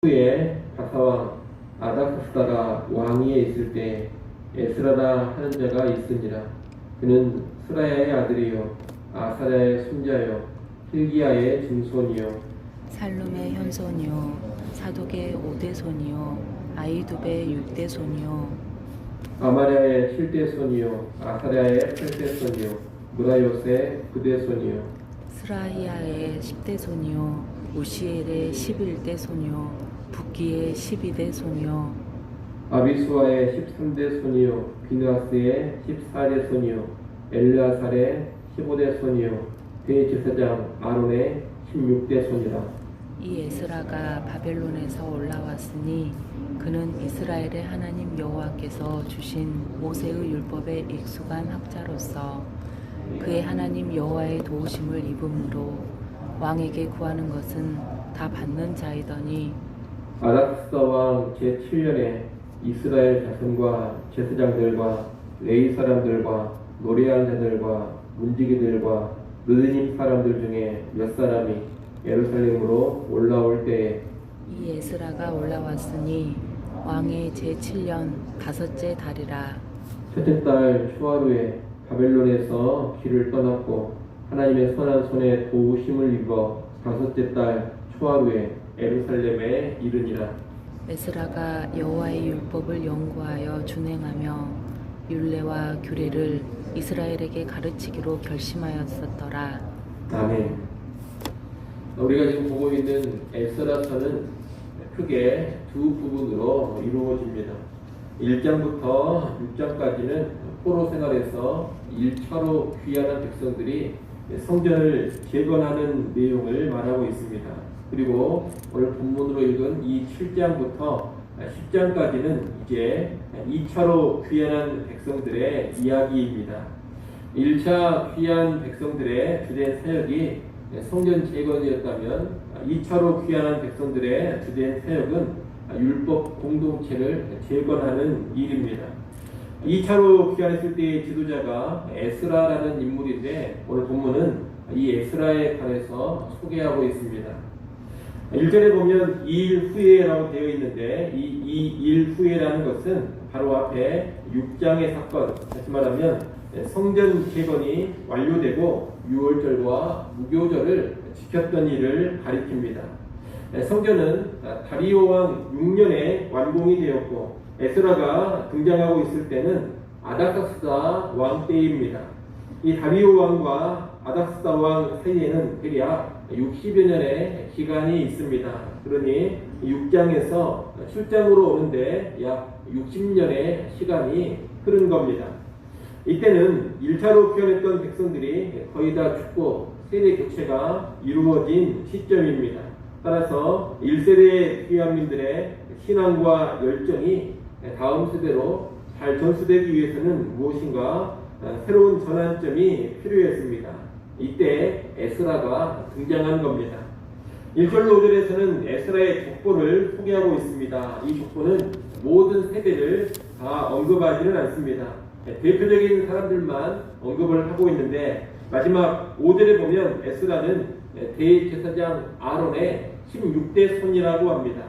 후에 바사왕 아닥사스다가 왕위에 있을 때 에스라라 하는 자가 있으니라. 그는 스라야의 아들이요 아사랴의 손자요 hil기야의 증손이요 살룸의 현손이요 사독의 5대손이요 아이두베의 6대손이요 아마랴의 7대손이요 아사랴의 8대손이요 무라요스의 9대손이요 스라히야의 10대손이요 우시엘의 11대손이요 붓기의 12대손이요 아비수아의 13대손이요 비느하스의 14대손이요 엘르아살의 15대손이요 대제사장 아론의 16대손이라. 이 에스라가 바벨론에서 올라왔으니 그는 이스라엘의 하나님 여호와께서 주신 모세의 율법에 익숙한 학자로서 그의 하나님 여호와의 도우심을 입음으로 왕에게 구하는 것은 다 받는 자이더니 아닥스다 왕 제7년에 이스라엘 자손과 제사장들과 레위 사람들과 노래하는 자들과 문지기들과 느드님 사람들 중에 몇 사람이 예루살렘으로 올라올 때에 이 에스라가 올라왔으니 왕의 제7년 다섯째 달이라. 첫째 달 초하루에 바벨론에서 길을 떠났고 하나님의 선한 손에 도우심을 입어 다섯째 달 초하루에 예루살렘에 이르니라. 에스라가 여호와의 율법을 연구하여 준행하며 율례와 규례를 이스라엘에게 가르치기로 결심하였었더라. 아멘. 우리가 지금 보고 있는 에스라서는 크게 두 부분으로 이루어집니다. 1장부터 6장까지는 포로 생활에서 1차로 귀환한 백성들이 성전을 재건하는 내용을 말하고 있습니다. 그리고 오늘 본문으로 읽은 이 7장부터 10장까지는 이제 2차로 귀환한 백성들의 이야기입니다. 1차 귀환 백성들의 주된 사역이 성전 재건이었다면 2차로 귀환한 백성들의 주된 사역은 율법 공동체를 재건하는 일입니다. 2차로 귀환했을 때의 지도자가 에스라라는 인물인데 오늘 본문은 이 에스라에 관해서 소개하고 있습니다. 1절에 보면 2일 후에라고 되어 있는데 이 2일 후에라는 것은 바로 앞에 6장의 사건, 다시 말하면 성전 재건이 완료되고 유월절과 무교절을 지켰던 일을 가리킵니다. 성전은 다리오 왕 6년에 완공이 되었고 에스라가 등장하고 있을 때는 아닥사스다 왕 때입니다. 이 다리오 왕과 아닥사스다 왕 사이에는 대략 60여 년의 기간이 있습니다. 그러니 6장에서 7장으로 오는데 약 60년의 시간이 흐른 겁니다. 이때는 1차로 귀환했던 백성들이 거의 다 죽고 세대 교체가 이루어진 시점입니다. 따라서 1세대 귀환민들의 신앙과 열정이 다음 세대로 잘 전수되기 위해서는 무엇인가 새로운 전환점이 필요했습니다. 이때 에스라가 등장한 겁니다. 1절로 5절에서는 에스라의 족보를 소개하고 있습니다. 이 족보는 모든 세대를 다 언급하지는 않습니다. 대표적인 사람들만 언급을 하고 있는데 마지막 5절에 보면 에스라는 대제사장 아론의 16대 손이라고 합니다.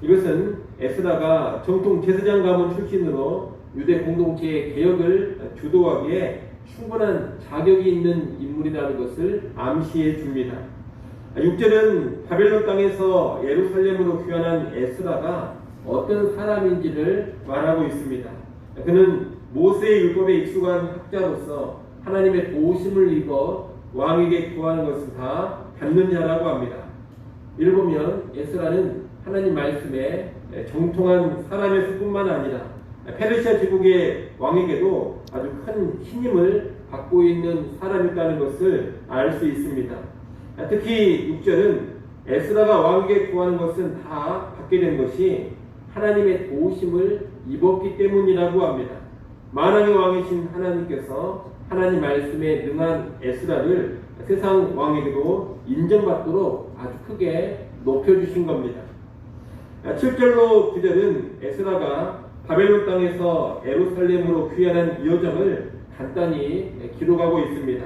이것은 에스라가 정통 제사장 가문 출신으로 유대 공동체의 개혁을 주도하기에 충분한 자격이 있는 인물이라는 것을 암시해 줍니다. 6절은 바벨론 땅에서 예루살렘으로 귀환한 에스라가 어떤 사람인지를 말하고 있습니다. 그는 모세의 율법에 익숙한 학자로서 하나님의 도우심을 입어 왕에게 구하는 것을 다 받는 자라고 합니다. 이를 보면 에스라는 하나님 말씀에 정통한 사람일 뿐만 아니라 페르시아 제국의 왕에게도 아주 큰 힘임을 받고 있는 사람이라는 것을 알 수 있습니다. 특히 6절은 에스라가 왕에게 구하는 것은 다 받게 된 것이 하나님의 도우심을 입었기 때문이라고 합니다. 만왕의 왕이신 하나님께서 하나님 말씀에 능한 에스라를 세상 왕에게도 인정받도록 아주 크게 높여주신 겁니다. 7절로 9절은 에스라가 바벨론 땅에서 예루살렘으로 귀환한 여정을 간단히 기록하고 있습니다.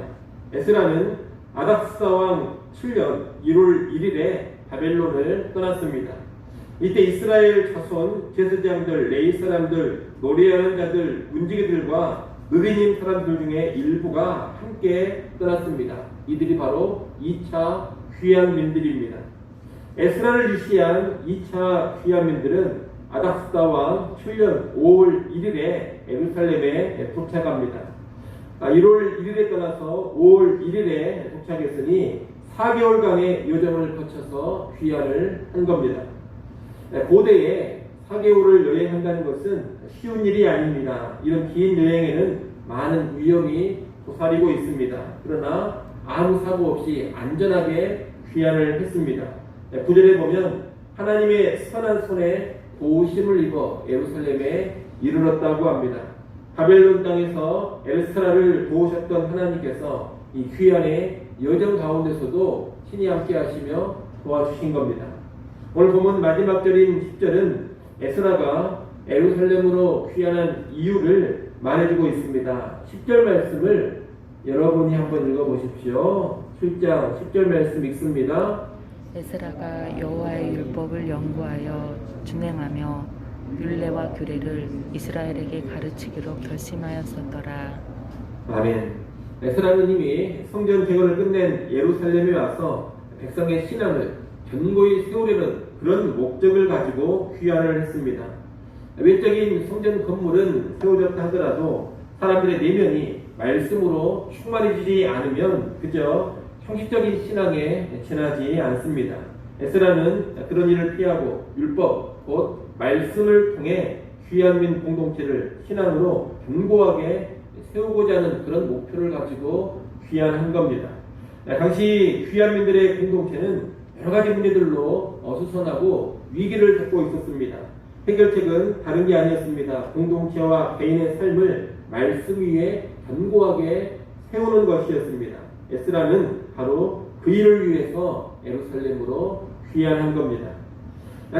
에스라는 아닥사 왕 7년 1월 1일에 바벨론을 떠났습니다. 이때 이스라엘 자손, 제사장들, 레위 사람들, 노래하는 자들, 문지기들과 느리님 사람들 중에 일부가 함께 떠났습니다. 이들이 바로 2차 귀환민들입니다. 에스라를 유시한 2차 귀환민들은 아닥스다 왕 7년 5월 1일에 예루살렘에 도착합니다. 1월 1일에 떠나서 5월 1일에 도착했으니 4개월간의 여정을 거쳐서 귀환을 한 겁니다. 고대에 4개월을 여행한다는 것은 쉬운 일이 아닙니다. 이런 긴 여행에는 많은 위험이 도사리고 있습니다. 그러나 아무 사고 없이 안전하게 귀환을 했습니다. 9절에 보면 하나님의 선한 손에 도우심을 입어 예루살렘에 이르렀다고 합니다. 바벨론 땅에서 에스라를 도우셨던 하나님께서 이 귀환의 여정 가운데서도 친히 함께 하시며 도와주신 겁니다. 오늘 보면 마지막 절인 10절은 에스라가 예루살렘으로 귀환한 이유를 말해주고 있습니다. 10절 말씀을 여러분이 한번 읽어보십시오. 7장 10절 말씀 읽습니다. 에스라가 여호와의 율법을 연구하여 준행하며 율례와 규례를 이스라엘에게 가르치기로 결심하였었더라. 아멘. 에스라는 이미 성전 재건을 끝낸 예루살렘에 와서 백성의 신앙을 견고히 세우려는 그런 목적을 가지고 귀환을 했습니다. 외적인 성전 건물은 세워졌다 하더라도 사람들의 내면이 말씀으로 충만해지지 않으면 그저 형식적인 신앙에 지나지 않습니다. 에스라는 그런 일을 피하고 율법, 곧 말씀을 통해 귀환민 공동체를 신앙으로 견고하게 세우고자 하는 그런 목표를 가지고 귀환한 겁니다. 당시 귀환민들의 공동체는 여러 가지 문제들로 어수선하고 위기를 겪고 있었습니다. 해결책은 다른 게 아니었습니다. 공동체와 개인의 삶을 말씀 위에 견고하게 세우는 것이었습니다. 에스라는 바로 그 일을 위해서 예루살렘으로 귀환한 겁니다.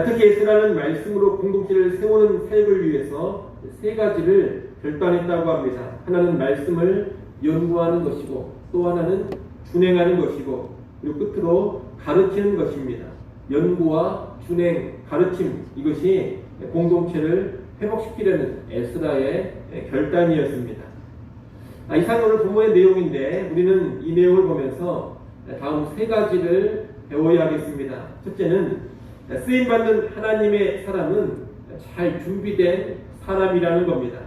특히 에스라는 말씀으로 공동체를 세우는 사역을 위해서 세 가지를 결단했다고 합니다. 하나는 말씀을 연구하는 것이고, 또 하나는 준행하는 것이고, 그리고 끝으로 가르치는 것입니다. 연구와 준행, 가르침, 이것이 공동체를 회복시키려는 에스라의 결단이었습니다. 이상 오늘 본문의 내용인데 우리는 이 내용을 보면서 다음 세 가지를 배워야 하겠습니다. 첫째는 쓰임받는 하나님의 사람은 잘 준비된 사람이라는 겁니다.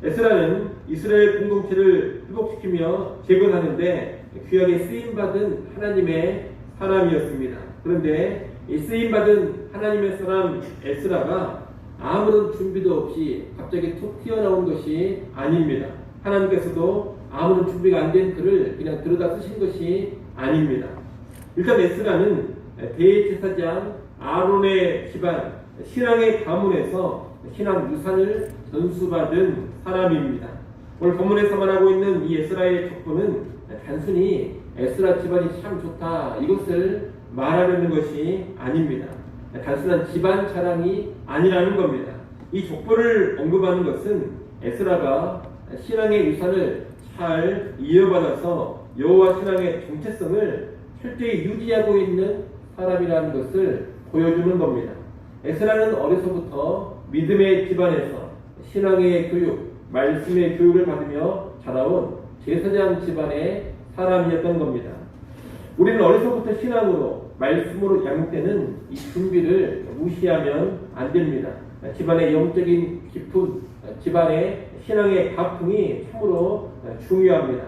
에스라는 이스라엘 공동체를 회복시키며 재건하는데 귀하게 쓰임받은 하나님의 사람이었습니다. 그런데 이 쓰임받은 하나님의 사람 에스라가 아무런 준비도 없이 갑자기 툭 튀어나온 것이 아닙니다. 하나님께서도 아무런 준비가 안 된 그를 그냥 들여다 쓰신 것이 아닙니다. 일단 에스라는 대제사장 아론의 집안 신앙의 가문에서 신앙 유산을 전수받은 사람입니다. 오늘 본문에서 말하고 있는 이 에스라의 족보는 단순히 에스라 집안이 참 좋다 이것을 말하려는 것이 아닙니다. 단순한 집안 자랑이 아니라는 겁니다. 이 족보를 언급하는 것은 에스라가 신앙의 유산을 잘 이어받아서 여호와 신앙의 정체성을 철저히 유지하고 있는 사람이라는 것을 보여주는 겁니다. 에스라는 어려서부터 믿음의 집안에서 신앙의 교육, 말씀의 교육을 받으며 자라온 제사장 집안의 사람이었던 겁니다. 우리는 어려서부터 신앙으로 말씀으로 양육되는 이 준비를 무시하면 안 됩니다. 집안의 영적인 깊은 집안의 신앙의 가풍이 참으로 중요합니다.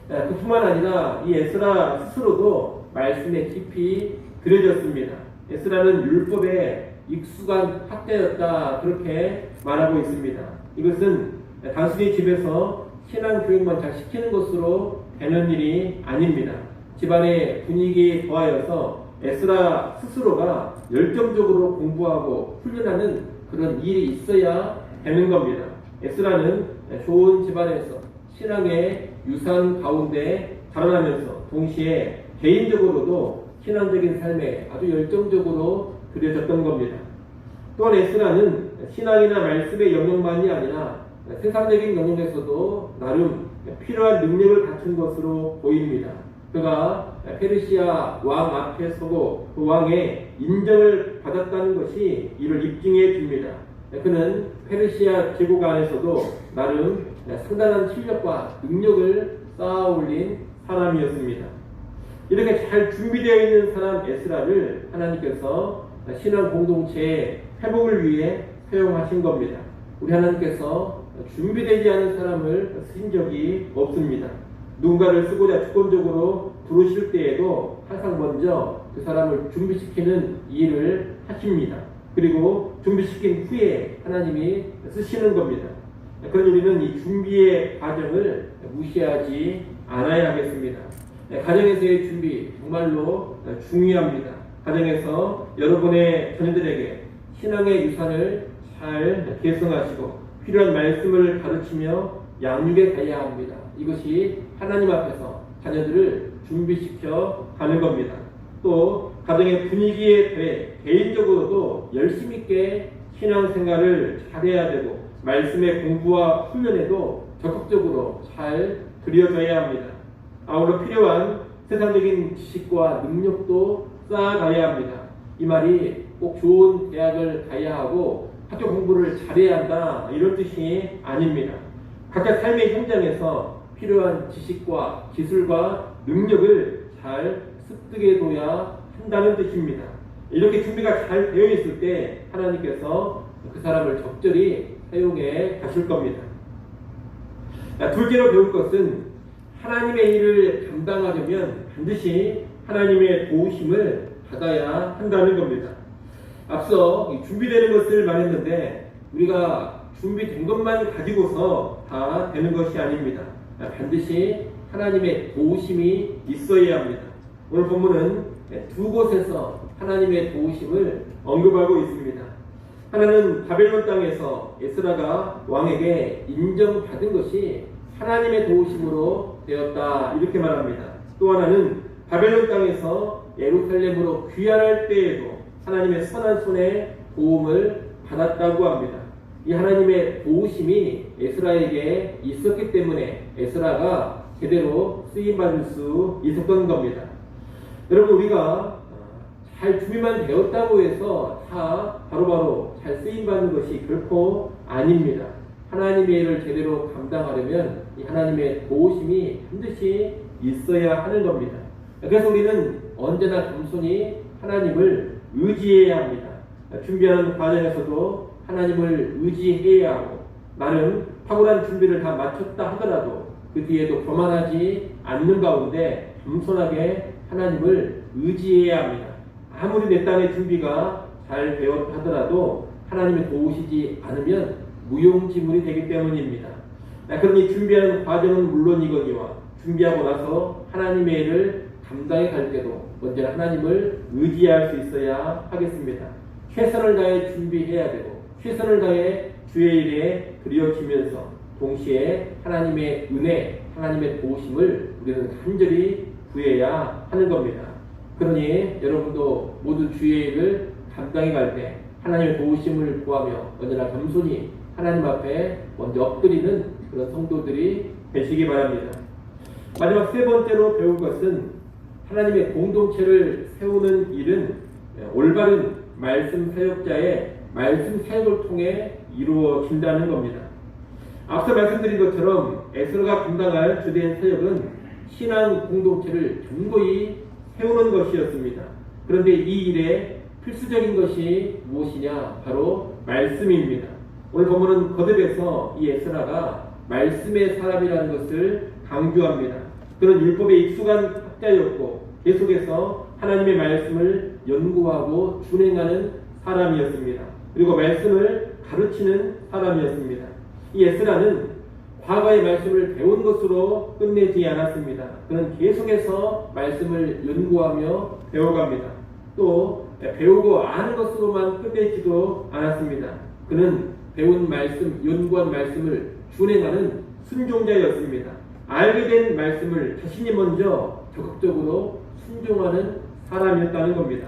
그뿐만 아니라 이 에스라 스스로도 말씀에 깊이 들여졌습니다. 에스라는 율법에 익숙한 학자였다 그렇게 말하고 있습니다. 이것은 단순히 집에서 신앙 교육만 잘 시키는 것으로 되는 일이 아닙니다. 집안의 분위기에 더하여서 에스라 스스로가 열정적으로 공부하고 훈련하는 그런 일이 있어야 되는 겁니다. 에스라는 좋은 집안에서 신앙의 유산 가운데 자라나면서 동시에 개인적으로도 신앙적인 삶에 아주 열정적으로 들여졌던 겁니다. 또한 에스라는 신앙이나 말씀의 영역만이 아니라 세상적인 영역에서도 나름 필요한 능력을 갖춘 것으로 보입니다. 그가 페르시아 왕 앞에 서고 그 왕의 인정을 받았다는 것이 이를 입증해 줍니다. 그는 페르시아 제국 안에서도 나름 상당한 실력과 능력을 쌓아 올린 사람이었습니다. 이렇게 잘 준비되어 있는 사람 에스라를 하나님께서 신앙 공동체의 회복을 위해 사용하신 겁니다. 우리 하나님께서 준비되지 않은 사람을 쓰신 적이 없습니다. 누군가를 쓰고자 주권적으로 부르실 때에도 항상 먼저 그 사람을 준비시키는 일을 하십니다. 그리고 준비시킨 후에 하나님이 쓰시는 겁니다. 그런 우리는 이 준비의 과정을 무시하지 않아야 하겠습니다. 가정에서의 준비 정말로 중요합니다. 가정에서 여러분의 자녀들에게 신앙의 유산을 잘 계승하시고 필요한 말씀을 가르치며 양육해 가야 합니다. 이것이 하나님 앞에서 자녀들을 준비시켜 가는 겁니다. 또 가정의 분위기에 대해 개인적으로도 열심히 있게 신앙생활을 잘해야 되고 말씀의 공부와 훈련에도 적극적으로 잘 들여져야 합니다. 아울러 필요한 세상적인 지식과 능력도 쌓아가야 합니다. 이 말이 꼭 좋은 대학을 가야 하고 학교 공부를 잘해야 한다 이런 뜻이 아닙니다. 각각 삶의 현장에서 필요한 지식과 기술과 능력을 잘 습득해 둬야 한다는 뜻입니다. 이렇게 준비가 잘 되어 있을 때 하나님께서 그 사람을 적절히 사용해 가실 겁니다. 둘째로 배울 것은 하나님의 일을 감당하려면 반드시 하나님의 도우심을 받아야 한다는 겁니다. 앞서 준비되는 것을 말했는데 우리가 준비된 것만 가지고서 다 되는 것이 아닙니다. 반드시 하나님의 도우심이 있어야 합니다. 오늘 본문은 두 곳에서 하나님의 도우심을 언급하고 있습니다. 하나는 바벨론 땅에서 에스라가 왕에게 인정받은 것이 하나님의 도우심으로 되었다 이렇게 말합니다. 또 하나는 바벨론 땅에서 예루살렘으로 귀환할 때에도 하나님의 선한 손에 도움을 받았다고 합니다. 이 하나님의 도우심이 에스라에게 있었기 때문에 에스라가 제대로 쓰임받을 수 있었던 겁니다. 여러분 우리가 잘 준비만 되었다고 해서 다 바로바로 잘 쓰임받는 것이 결코 아닙니다. 하나님의 일을 제대로 감당하려면 이 하나님의 도우심이 반드시 있어야 하는 겁니다. 그래서 우리는 언제나 겸손히 하나님을 의지해야 합니다. 준비하는 과정에서도 하나님을 의지해야 하고 나름 탁월한 준비를 다 마쳤다 하더라도 그 뒤에도 교만하지 않는 가운데 겸손하게 하나님을 의지해야 합니다. 아무리 내 땅의 준비가 잘 되었다 하더라도 하나님이 도우시지 않으면 무용지물이 되기 때문입니다. 그러니 준비하는 과정은 물론이거니와 준비하고 나서 하나님의 일을 감당해 갈 때도 언제나 하나님을 의지할 수 있어야 하겠습니다. 최선을 다해 준비해야 되고 최선을 다해 주의 일에 드려지면서 동시에 하나님의 은혜, 하나님의 도우심을 우리는 간절히 구해야 하는 겁니다. 그러니 여러분도 모두 주의 일을 감당해 갈 때 하나님의 도우심을 구하며 언제나 겸손히 하나님 앞에 먼저 엎드리는 그런 성도들이 되시기 바랍니다. 마지막 세 번째로 배울 것은 하나님의 공동체를 세우는 일은 올바른 말씀 사역자의 말씀 사역을 통해 이루어진다는 겁니다. 앞서 말씀드린 것처럼 에스라가 감당할 주된 사역은 신앙 공동체를 견고히 세우는 것이었습니다. 그런데 이 일에 필수적인 것이 무엇이냐? 바로 말씀입니다. 오늘 본문은 거듭해서 이 에스라가 말씀의 사람이라는 것을 강조합니다. 그는 율법에 익숙한 학자였고 계속해서 하나님의 말씀을 연구하고 준행하는 사람이었습니다. 그리고 말씀을 가르치는 사람이었습니다. 이 에스라는 과거의 말씀을 배운 것으로 끝내지 않았습니다. 그는 계속해서 말씀을 연구하며 배워갑니다. 또 배우고 아는 것으로만 끝내지도 않았습니다. 그는 배운 말씀, 연구한 말씀을 준행하는 순종자였습니다. 알게 된 말씀을 자신이 먼저 적극적으로 순종하는 사람이었다는 겁니다.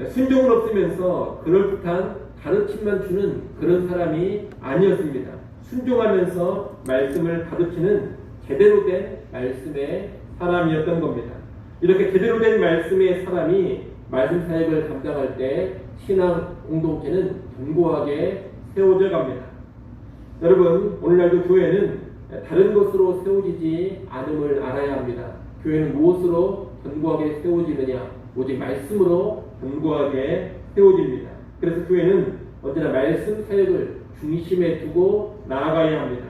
순종은 없으면서 그럴듯한 가르침만 주는 그런 사람이 아니었습니다. 순종하면서 말씀을 가르치는 제대로 된 말씀의 사람이었던 겁니다. 이렇게 제대로 된 말씀의 사람이 말씀 사역을 감당할 때 신앙 공동체는 견고하게 세워져 갑니다. 여러분, 오늘날도 교회는 다른 것으로 세워지지 않음을 알아야 합니다. 교회는 무엇으로 견고하게 세워지느냐? 오직 말씀으로 견고하게 세워집니다. 그래서 교회는 언제나 말씀 사역을 중심에 두고 나아가야 합니다.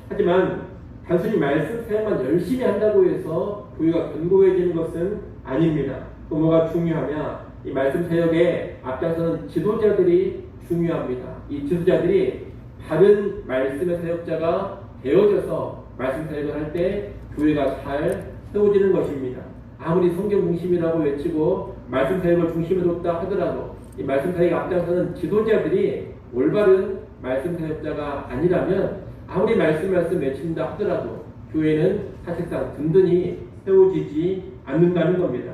하지만 단순히 말씀 사역만 열심히 한다고 해서 교회가 견고해지는 것은 아닙니다. 또 뭐가 중요하냐? 이 말씀 사역에 앞장서는 지도자들이 중요합니다. 이 지도자들이 바른 말씀의 사역자가 되어져서 말씀 사역을 할 때 교회가 잘 세워지는 것입니다. 아무리 성경 중심이라고 외치고 말씀 사역을 중심에 뒀다 하더라도 이 말씀 사역에 앞장서는 지도자들이 올바른 말씀 사역자가 아니라면 아무리 말씀 외친다 하더라도 교회는 사실상 든든히 세워지지 않는다는 겁니다.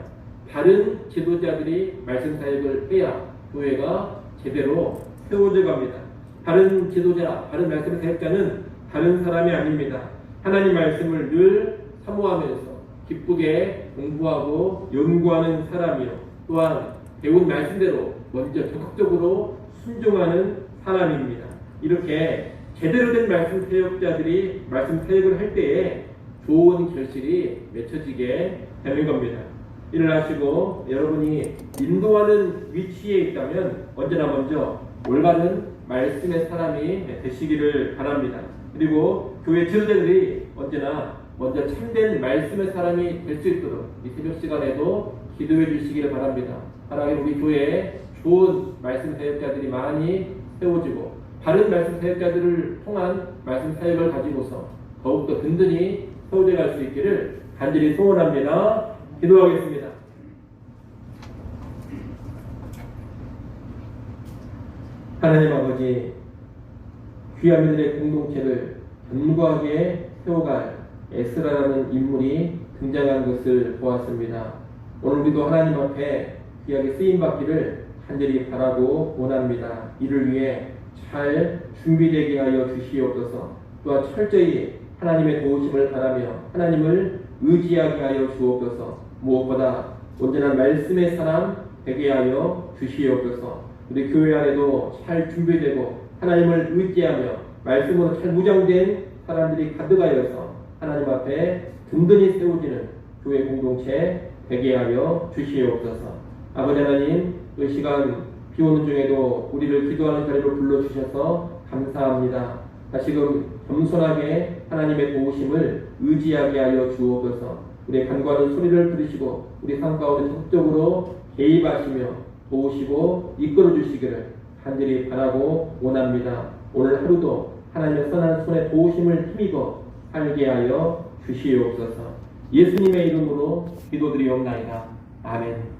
바른 지도자들이 말씀 사역을 해야 교회가 제대로 세워져 갑니다. 바른 지도자, 바른 말씀 사역자는 다른 사람이 아닙니다. 하나님 말씀을 늘 사모하면서 기쁘게 공부하고 연구하는 사람이요. 또한 배운 말씀대로 먼저 적극적으로 순종하는 사람입니다. 이렇게 제대로 된 말씀 사역자들이 말씀 사역을 할 때에 좋은 결실이 맺혀지게 되는 겁니다. 일어나시고 여러분이 인도하는 위치에 있다면 언제나 먼저 올바른 말씀의 사람이 되시기를 바랍니다. 그리고 교회 지도자들이 언제나 먼저 참된 말씀의 사람이 될 수 있도록 이 새벽 시간에도 기도해 주시기를 바랍니다. 하나님, 우리 교회에 좋은 말씀 사역자들이 많이 세워지고 바른 말씀 사역자들을 통한 말씀 사역을 가지고서 더욱더 든든히 세워져 갈 수 있기를 간절히 소원합니다. 기도하겠습니다. 하나님 아버지, 귀한 이들의 공동체를 견고하게 세워갈 에스라라는 인물이 등장한 것을 보았습니다. 오늘 우리도 하나님 앞에 귀하게 쓰임받기를 간절히 바라고 원합니다. 이를 위해 잘 준비되게 하여 주시옵소서. 또한 철저히 하나님의 도우심을 바라며 하나님을 의지하게 하여 주옵소서. 무엇보다 온전한 말씀의 사람 되게 하여 주시옵소서. 우리 교회 안에도 잘 준비되고 하나님을 의지하며 말씀으로 잘 무장된 사람들이 가득하여서 하나님 앞에 든든히 세워지는 교회 공동체 되게 하여 주시옵소서. 아버지 하나님, 이 시간 비 오는 중에도 우리를 기도하는 자리로 불러주셔서 감사합니다. 다시금 겸손하게 하나님의 도우심을 의지하게 하여 주옵소서. 우리의 간구하는 소리를 들으시고 우리 삶 가운데 적극적으로 개입하시며 도우시고 이끌어 주시기를 간절히 바라고 원합니다. 오늘 하루도 하나님의 선한 손에 도우심을 힘입어 살게 하여 주시옵소서. 예수님의 이름으로 기도드리옵나이다. 아멘.